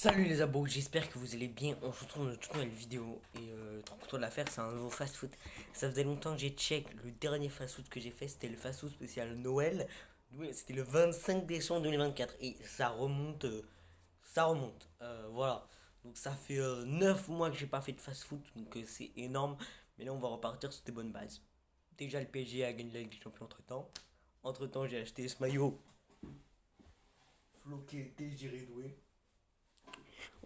Salut les abos, j'espère que vous allez bien. On se retrouve dans une toute nouvelle vidéo. Et trop content de la faire, c'est un nouveau fast food. Ça faisait longtemps que j'ai check. Le dernier fast food que j'ai fait, c'était le fast food spécial Noël. Oui, c'était le 25 décembre 2024. Et ça remonte. Voilà. Donc ça fait 9 mois que j'ai pas fait de fast food. Donc c'est énorme. Mais là, on va repartir sur des bonnes bases. Déjà, le PSG a gagné la Ligue des Champions entre temps. Entre temps, j'ai acheté ce maillot floqué Désiré Doué.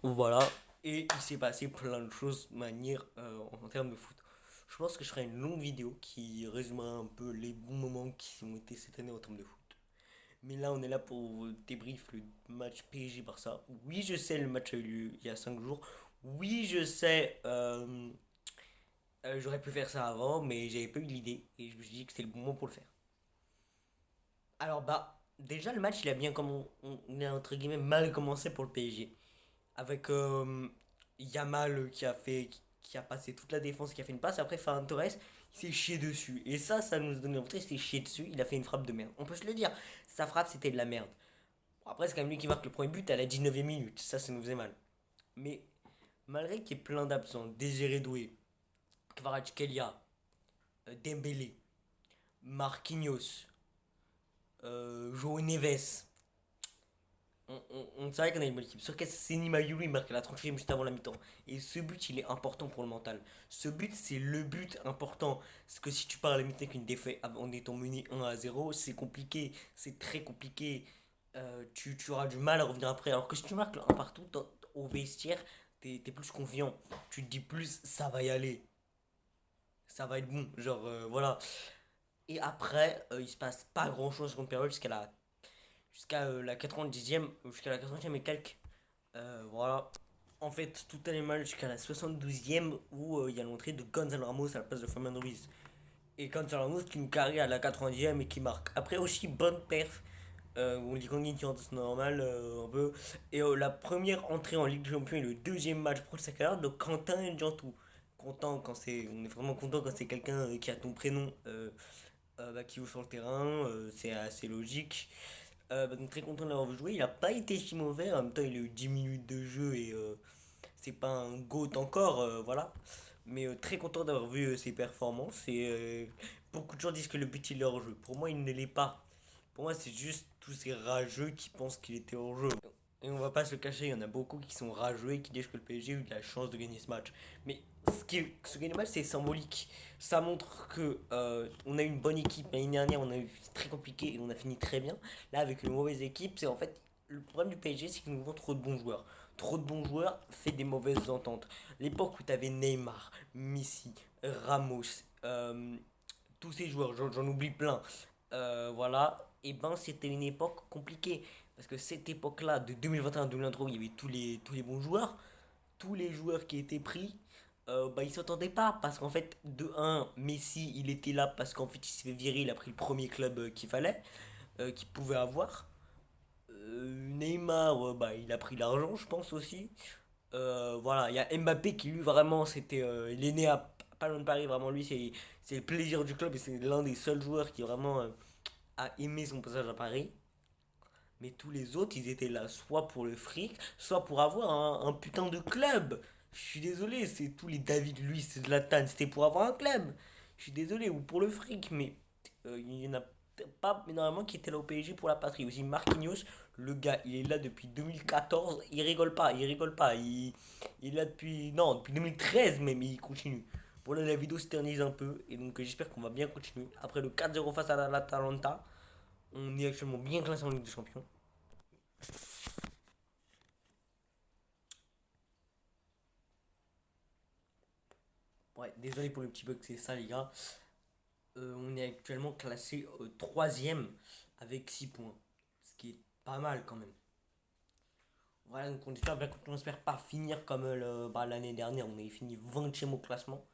Voilà. Et il s'est passé plein de choses de manière en termes de foot. Je pense que je ferai une longue vidéo qui résumera un peu les bons moments qui ont été cette année en termes de foot. Mais là, on est là pour débrief le match PSG-Barça. Oui, je sais, le match a eu lieu il y a 5 jours. Oui, je sais, j'aurais pu faire ça avant, mais j'avais pas eu l'idée. Et je me suis dit que c'était le bon moment pour le faire. Alors, bah, déjà, le match, il a bien comme on a entre guillemets mal commencé pour le PSG. Avec Yamal qui a passé toute la défense, qui a fait une passe. Après, Ferran Torres, il s'est chié dessus. Et ça nous donne l'entrée, il s'est chié dessus. Il a fait une frappe de merde. On peut se le dire. Sa frappe, c'était de la merde. Bon, après, c'est quand même lui qui marque le premier but à la 19e minute. Ça nous faisait mal. Mais malgré qu'il y ait plein d'absents, Désiré Doué, Kvaratskhelia, Dembélé, Marquinhos, João Neves, on savait qu'on avait une bonne équipe. Sauf que Seni Mayuri marque à la 30e juste avant la mi-temps. Et ce but, il est important pour le mental. Ce but, c'est le but important. Parce que si tu pars à la mi-temps avec une défaite en étant mené 1-0, c'est compliqué. C'est très compliqué. Tu auras du mal à revenir après. Alors que si tu marques le 1 partout au vestiaire, t'es plus confiant. Tu te dis plus, ça va y aller. Ça va être bon. Genre, voilà. Et après, il se passe pas grand chose contre période jusqu'à la 90e, jusqu'à la 90e et quelques. Voilà. En fait, tout allait mal jusqu'à la 72e où il y a l'entrée de Gonzalo Ramos à la place de Fabian Ruiz. Et Gonzalo Ramos qui nous carry à la 90e et qui marque. Après aussi, bonne perf. On dit qu'on est normal un peu. Et la première entrée en Ligue des Champions et le deuxième match pour sa carrière de Quentin Ndiantou. On est vraiment content quand c'est quelqu'un qui a ton prénom qui joue sur le terrain, c'est assez logique. Donc très content de l'avoir vu jouer. Il a pas été si mauvais. En même temps, il a eu 10 minutes de jeu et c'est pas un GOAT encore, voilà. Mais très content d'avoir vu ses performances. Et beaucoup de gens disent que le but il est hors jeu. Pour moi, il ne l'est pas. Pour moi, c'est juste tous ces rageux qui pensent qu'il était hors jeu. Et on va pas se le cacher, il y en a beaucoup qui sont rageux et qui disent que le PSG a eu de la chance de gagner ce match. Mais ce gagner le match, c'est symbolique. Ça montre que on a une bonne équipe. L'année dernière, on a eu très compliqué et on a fini très bien. Là, avec une mauvaise équipe, c'est en fait le problème du PSG, c'est qu'ils nous ont trop de bons joueurs. Trop de bons joueurs fait des mauvaises ententes. L'époque où tu avais Neymar, Messi, Ramos, tous ces joueurs, j'en oublie plein. Voilà, et ben c'était une époque compliquée. Parce que cette époque-là, de 2021 à 2023, il y avait tous les bons joueurs, tous les joueurs qui étaient pris, bah, ils s'entendaient pas. Parce qu'en fait, de un Messi, il était là parce qu'en fait, il s'est fait virer, il a pris le premier club qu'il fallait, qu'il pouvait avoir. Neymar, bah, il a pris l'argent, je pense aussi. Voilà, il y a Mbappé qui lui vraiment c'était il est né à pas loin de Paris, vraiment lui c'est le plaisir du club et c'est l'un des seuls joueurs qui vraiment a aimé son passage à Paris. Mais tous les autres, ils étaient là soit pour le fric, soit pour avoir un putain de club. Je suis désolé, c'est tous les David Luiz, Zlatan, c'était pour avoir un club. Je suis désolé, ou pour le fric, mais il y en a pas énormément qui étaient là au PSG pour la patrie. Aussi Marquinhos, le gars, il est là depuis 2014, il rigole pas, il rigole pas. Il est là depuis, non, depuis 2013 même, il continue. Voilà, la vidéo s'éternise un peu, et donc j'espère qu'on va bien continuer. Après le 4-0 face à l'Atalanta, on est actuellement bien classé en Ligue des Champions. Ouais, désolé pour le petit bug, c'est ça les gars. On est actuellement classé troisième avec 6 points. Ce qui est pas mal quand même. Voilà, donc on espère pas finir comme l'année dernière. On avait fini 20e au classement.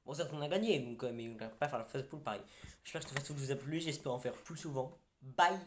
Bon, certes, on a gagné, donc, mais on ne va pas faire la phase pool pareil. J'espère que cette phase pool vous a plu. J'espère en faire plus souvent. Bye!